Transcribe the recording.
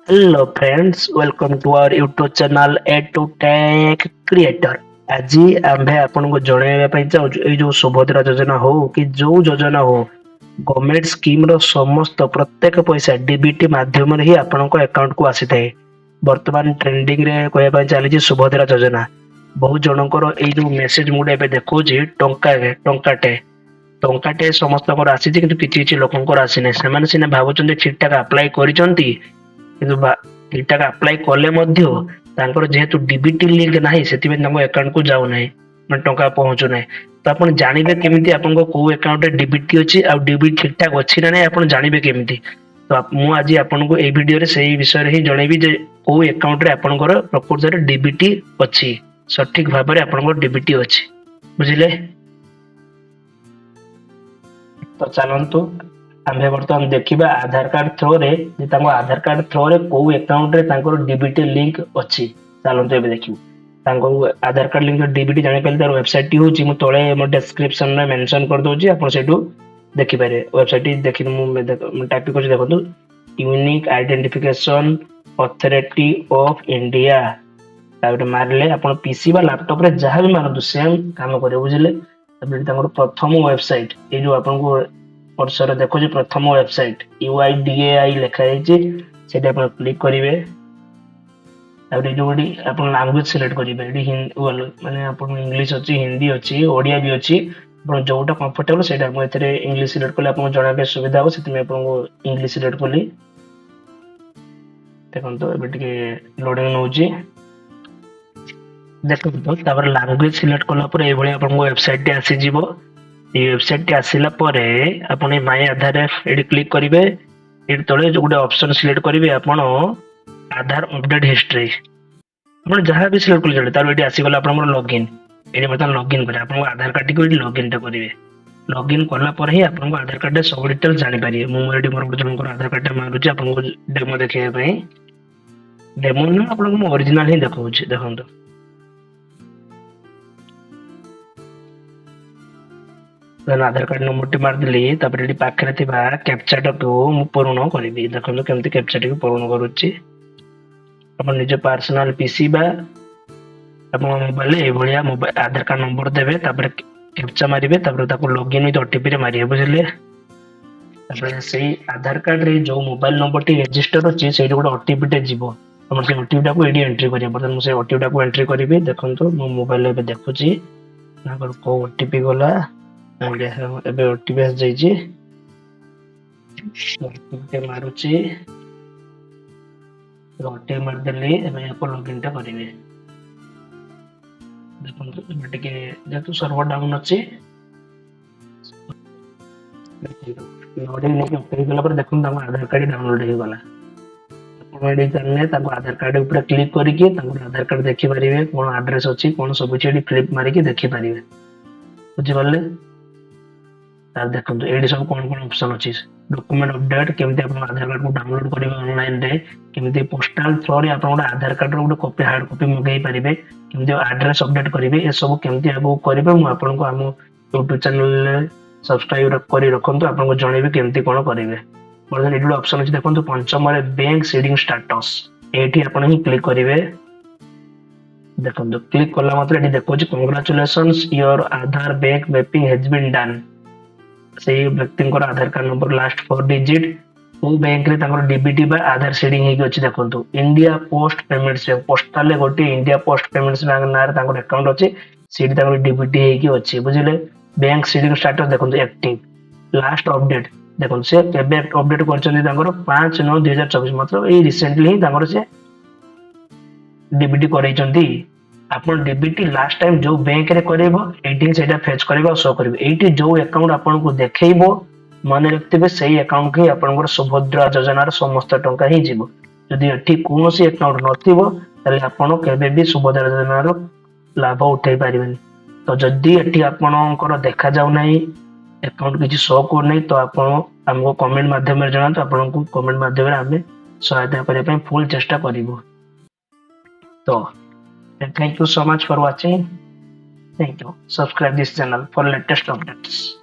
Hello friends, welcome to our YouTube channel A to Tech Creator। ଆଜି ଆମ୍ଭେ ଆପଣଙ୍କୁ ଜଣାଇବା ପାଇଁ ଚାହୁଁଛୁ ଏଇ ଯୋଉ ସୁଭଦ୍ରା ଯୋଜନା ହଉ କି ଯୋଉ ଯୋଜନା ହଉ ଗଭର୍ଣ୍ଣମେଣ୍ଟ ସ୍କିମ ର ସମସ୍ତ ପ୍ରତ୍ୟେକ ପଇସା ଡିବିଟି ମାଧ୍ୟମରେ ହିଁ ଆପଣଙ୍କ ଆକାଉଣ୍ଟ କୁ ଆସିଥାଏ। ବର୍ତ୍ତମାନ ଟ୍ରେଣ୍ଡିଂ ରେ କହିବା ପାଇଁ ଚାଲିଛି ସୁଭଦ୍ରା ଯୋଜନା। ବହୁତ ଜଣଙ୍କର ଏଇ ଯୋଉ ମେସେଜ ମୁଁ ଏବେ ଦେଖଉଛି ଟଙ୍କାଟେ ସମସ୍ତଙ୍କର ଆସିଛି କିନ୍ତୁ କିଛି କିଛି ଲୋକଙ୍କର ଆସିନାହିଁ। ସେମାନେ ସିନା ଭାବୁଛନ୍ତି ଠିକ ଠାକ ଆପ୍ଲାଏ କରିଛନ୍ତି କିନ୍ତୁ ଠିକଠାକ ଆପ୍ଲାଏ କଲେ ମଧ୍ୟ ତାଙ୍କର ଯେହେତୁ ଡିବିଟି ଲିଙ୍କ ନାହିଁ ସେଥିପାଇଁ ତାଙ୍କ ଆକାଉଣ୍ଟ କୁ ଯାଉନାହିଁ, ମାନେ ଟଙ୍କା ପହଞ୍ଚୁନାହିଁ। ତ ଆପଣ ଜାଣିବେ କେମିତି ଆପଣଙ୍କ କୋଉ ଆକାଉଣ୍ଟରେ ଡିବିଟି ଅଛି ଆଉ ଡିବିଟି ଠିକଠାକ ଅଛି ନା ନାହିଁ ଆପଣ ଜାଣିବେ କେମିତି? ତ ମୁଁ ଆଜି ଆପଣଙ୍କୁ ଏଇ ଭିଡିଓରେ ସେଇ ବିଷୟରେ ହିଁ ଜଣେଇବି ଯେ କୋଉ ଆକାଉଣ୍ଟରେ ଆପଣଙ୍କର ପ୍ରକୃତରେ ଡିବିଟି ଅଛି, ସଠିକ ଭାବରେ ଆପଣଙ୍କର ଡିବିଟି ଅଛି, ବୁଝିଲେ? ତ ଚାଲନ୍ତୁ ଆମ୍ଭେ ବର୍ତ୍ତମାନ ଦେଖିବା ଆଧାର କାର୍ଡ ଥ୍ରୋରେ ଯେ ତାଙ୍କ ଆଧାର କାର୍ଡ ଥ୍ରୋରେ କୋଉ ଆକାଉଣ୍ଟରେ ତାଙ୍କର ଡିବିଟି ଲିଙ୍କ ଅଛି। ଚାଲନ୍ତୁ ଏବେ ଦେଖିବୁ ତାଙ୍କ ଆଧାର କାର୍ଡ ଲିଙ୍କ ଡିବିଟି ଜାଣିପାରିଲେ ତାର ୱେବସାଇଟ ଟି ହଉଛି, ମୁଁ ତଳେ ମୋ ଡେସ୍କ୍ରିପସନରେ ମେନସନ କରିଦଉଛି, ଆପଣ ସେଇଠୁ ଦେଖିପାରିବେ। ୱେବସାଇଟ ଟି ଦେଖି ମୁଁ ଟାଇପ କରୁଛି, ଦେଖନ୍ତୁ unique identification authority of India. ତାପରେ ମାରିଲେ ଆପଣ ପିସି ବା ଲାପଟପ ରେ ଯାହା ବି ମାରନ୍ତୁ ସେମ କାମ କରିବ, ବୁଝିଲେ? ତାପରେ ତାଙ୍କର ପ୍ରଥମ ୱେବସାଇଟ ଏଇ ଯୋଉ ଆପଣଙ୍କୁ ବର୍ଷରେ ଦେଖୁଛି ପ୍ରଥମ ୱେବସାଇଟ UIDAI ଲେଖା ହେଇଛି, ସେଠି ଆପଣ କ୍ଲିକ କରିବେ। ତାପରେ ଯୋଉଠି ଆପଣ ଲାଙ୍ଗୁଏଜ ସିଲେକ୍ଟ କରିବେ, ଏଠି ମାନେ ଆପଣ ଇଂଲିଶ ଅଛି, ହିନ୍ଦୀ ଅଛି, ଓଡିଆ ବି ଅଛି। ଆପଣ ଯୋଉଟା କମ୍ଫର୍ଟେବଲ ସେଇଟା ମୁଁ ଏଥିରେ ଇଂଲିଶ ସିଲେକ୍ଟ କଲେ ଆପଣଙ୍କୁ ଜଣାଇବା ପାଇଁ ସୁବିଧା ହବ, ସେଥିପାଇଁ ଆପଣଙ୍କୁ ଇଂଲିଶ ସିଲେକ୍ଟ କଲି। ଦେଖନ୍ତୁ ଏବେ ଟିକେ ଲୋଡିଂ ନଉଛି, ଦେଖନ୍ତୁ। ତାପରେ ଲାଙ୍ଗୁଏଜ ସିଲେକ୍ଟ କଲା ପରେ ଏଇଭଳି ଆପଣଙ୍କ ୱେବସାଇଟ ଟି ଆସିଯିବ। এই ୱେବସାଇଟ ଟି ଆସିଲା ପରେ ଆପଣ ଏ ମାଇ ଆଧାର ଏଠି କ୍ଲିକ କରିବେ। ଏଠି ତଳେ ଯୋଉ ଗୋଟେ ଅପସନ ସିଲେକ୍ଟ କରିବେ ଆପଣ ଆଧାର ଅପଡେଟ ହିଷ୍ଟ୍ରି, ଆପଣ ଯାହା ବି ସିଲେକ୍ଟ କଲେ ତାର ଏଠି ଆସିଗଲା ଆପଣଙ୍କର ଲଗଇନ। ଏଠି ବର୍ତ୍ତମାନ ଲଗଇନ କରିବେ, ଆପଣଙ୍କ ଆଧାର କାର୍ଡଟିକୁ ଏଠି ଲଗଇନ ଟା କରିବେ। ଲଗଇନ କଲା ପରେ ହିଁ ଆପଣଙ୍କ ଆଧାର କାର୍ଡରେ ସବୁ ଡିଟେଲ ଜାଣିପାରିବେ। ମୁଁ ଏଠି ମୋର ଗୋଟେ ଜଣଙ୍କର ଆଧାର କାର୍ଡ ଟା ମାରୁଛି ଆପଣଙ୍କୁ ଡେମୋ ଦେଖେଇବା ପାଇଁ। ଡେମୋ ନୁହଁ, ଆପଣଙ୍କୁ ମୁଁ ଅରିଜିନାଲ ହିଁ ଦେଖଉଛି, ଦେଖନ୍ତୁ। ଆଧାର କାର୍ଡ ନମ୍ବରଟି ମାରିଦେଲି, ତାପରେ ଏଠି ପାଖରେ ଥିବା କ୍ୟାପଚାଟାକୁ ମୁଁ ପୂରଣ କରିବି। ଦେଖନ୍ତୁ କେମିତି କ୍ୟାପଚାଟିକୁ ପୂରଣ କରୁଛି। ଆପଣ ନିଜ ପର୍ସନାଲ ପିସି ବା ଆପଣଙ୍କ ମୋବାଇଲରେ ଏଇଭଳିଆ ଆଧାର କାର୍ଡ ନମ୍ବର ଦେବେ, ତାପରେ କ୍ୟାପଚା ମାରିବେ, ତାପରେ ତାକୁ ଲଗଇନ ୱିଥ ଓଟିପି ରେ ମାରିବେ, ବୁଝିଲେ? ତାପରେ ସେଇ ଆଧାର କାର୍ଡରେ ଯୋଉ ମୋବାଇଲ ନମ୍ବରଟି ରେଜିଷ୍ଟର ଅଛି ସେଇଠି ଗୋଟେ ଓଟିପି ଟେ ଯିବ। ଆମର ସେ ଓଟିପି ଟାକୁ ଏଠି ଏଣ୍ଟ୍ରି କରିବା। ବର୍ତ୍ତମାନ ମୁଁ ସେ ଓଟିପି ଟାକୁ ଏଣ୍ଟ୍ରି କରିବି। ଦେଖନ୍ତୁ ମୋ ମୋବାଇଲରେ ଏବେ ଦେଖୁଛି ତାଙ୍କର କୋଉ ଓଟିପି ଗଲା। ଆଜ୍ଞା, ଏବେ ଓଟିପି ଆସିଯାଇଛି, ମାରୁଛି। ଓଟିପି ମାରିଦେଲି, ଏବେ ୟାକୁ ଲଗଇନ ଟା କରିବି। ଦେଖନ୍ତୁ ଏବେ ଟିକେ ଯେହେତୁ ସର୍ଭର ଡାଉନ ଅଛି, ଲୋଡିଂ ନେଇକି ଓପନ କଲା ପରେ ଦେଖନ୍ତୁ ଆମ ଆଧାର କାର୍ଡ ଡାଉନଲୋଡ ହେଇଗଲା। ଆପଣ ଏଠି ଚାଲିଲେ ତାଙ୍କ ଆଧାର କାର୍ଡ ଉପରେ କ୍ଲିକ କରିକି ତାଙ୍କର ଆଧାର କାର୍ଡ ଦେଖିପାରିବେ, କଣ ଆଡ୍ରେସ ଅଛି କଣ ସବୁ ଅଛି ଏଠି ଫ୍ଲିପ ମାରିକି ଦେଖିପାରିବେ, ବୁଝିପାରିଲେ? ତାହେଲେ ଦେଖନ୍ତୁ ଏଇଠି ସବୁ କଣ କଣ ଅପସନ ଅଛି। ଡକୁମେଣ୍ଟ ଅପଡେଟ, କେମିତି ଆପଣ ଆଧାର କାର୍ଡକୁ ଡାଉନଲୋଡ କରିବେ ଅନଲାଇନ ରେ, କେମିତି ପୋଷ୍ଟାଲ ଥ୍ରୋରେ ଆପଣ ଗୋଟେ ଆଧାର କାର୍ଡର ଗୋଟେ କପି ହାର୍ଡ କପି ମଗେଇ ପାରିବେ, କେମିତି ଆଡ୍ରେସ ଅପଡେଟ କରିବେ, ଏସବୁ କେମିତି ଆଗକୁ କରିବେ ମୁଁ ଆପଣଙ୍କୁ ଆମ ୟୁଟ୍ୟୁବ ଚ୍ୟାନେଲରେ ସବସ୍କ୍ରାଇବ କରି ରଖନ୍ତୁ, ଆପଣଙ୍କୁ ଜଣେଇବି କେମିତି କଣ କରିବେ। ବର୍ତ୍ତମାନ ଏଠି ଗୋଟେ ଅପସନ ଅଛି, ଦେଖନ୍ତୁ ପଞ୍ଚମରେ ବ୍ୟାଙ୍କ ସିଡିଂ ଷ୍ଟାଟସ, ଏଇଠି ଆପଣ ହିଁ କ୍ଲିକ କରିବେ। ଦେଖନ୍ତୁ କ୍ଲିକ କଲା ମାତ୍ରେ ଏଠି ଦେଖଉଛି congratulations your Aadhaar bank mapping has been done. ସେଇ ବ୍ୟକ୍ତିଙ୍କର Aadhaar card number last 4 digit, କୋଉ ବ୍ୟାଙ୍କରେ ତାଙ୍କର ଡିବିଟି ବା ଆଧାର ସିଡିଂ ହେଇକି ଅଛି ଦେଖନ୍ତୁ। ଇଣ୍ଡିଆ ପୋଷ୍ଟ ପେମେଣ୍ଟସ ବ୍ୟାଙ୍କ, ପୋଷ୍ଟାଲରେ ଗୋଟେ ଇଣ୍ଡିଆ ପୋଷ୍ଟ ପେମେଣ୍ଟସ ବ୍ୟାଙ୍କ ନାଁରେ ତାଙ୍କର ଆକାଉଣ୍ଟ ଅଛି, ସେଠି ତାଙ୍କର ଡିବିଟି ହେଇକି ଅଛି, ବୁଝିଲେ? ବ୍ୟାଙ୍କ ସିଡିଂ ଷ୍ଟାଟସ ଦେଖନ୍ତୁ ଆକ୍ଟିଭ। ଲାଷ୍ଟ ଅପଡେଟ ଦେଖନ୍ତୁ ସେ କେବେ ଅପଡେଟ କରିଛନ୍ତି, ତାଙ୍କର 5/9/2024, ମାତ୍ର ଏଇ ରିସେଣ୍ଟଲି ହିଁ ତାଙ୍କର ସେ ଡିବିଟି କରେଇଛନ୍ତି। ଆପଣ ଡିବିଟି ଲାଷ୍ଟ ଟାଇମ ଯୋଉ ବ୍ୟାଙ୍କରେ କରେଇବ ଏଇଠି ସେଇଟା ଫେଚ କରିବ ଆଉ ଶୋ କରିବ। ଏଇଠି ଯୋଉ ଆକାଉଣ୍ଟ ଆପଣଙ୍କୁ ଦେଖେଇବ ମନେ ରଖିଥିବେ ସେଇ ଆକାଉଣ୍ଟ ହିଁ ଆପଣଙ୍କର ସୁଭଦ୍ରା ଯୋଜନାର ସମସ୍ତ ଟଙ୍କା ହିଁ ଯିବ। ଯଦି ଏଠି କୌଣସି ଆକାଉଣ୍ଟ ନଥିବ ତାହେଲେ ଆପଣ କେବେ ବି ସୁଭଦ୍ରା ଯୋଜନାର ଲାଭ ଉଠେଇ ପାରିବେନି। ତ ଯଦି ଏଠି ଆପଣଙ୍କର ଦେଖାଯାଉ ନାହିଁ, ଆକାଉଣ୍ଟ କିଛି ଶୋ କରୁନାହିଁ, ତ ଆପଣ ଆମକୁ କମେଣ୍ଟ ମାଧ୍ୟମରେ ଜଣାନ୍ତୁ। ଆପଣଙ୍କୁ କମେଣ୍ଟ ମାଧ୍ୟମରେ ଆମେ ସହାୟତା କରିବା ପାଇଁ ଫୁଲ ଚେଷ୍ଟା କରିବୁ। ତ thank you so much for watching. Thank you. Subscribe this channel for latest updates.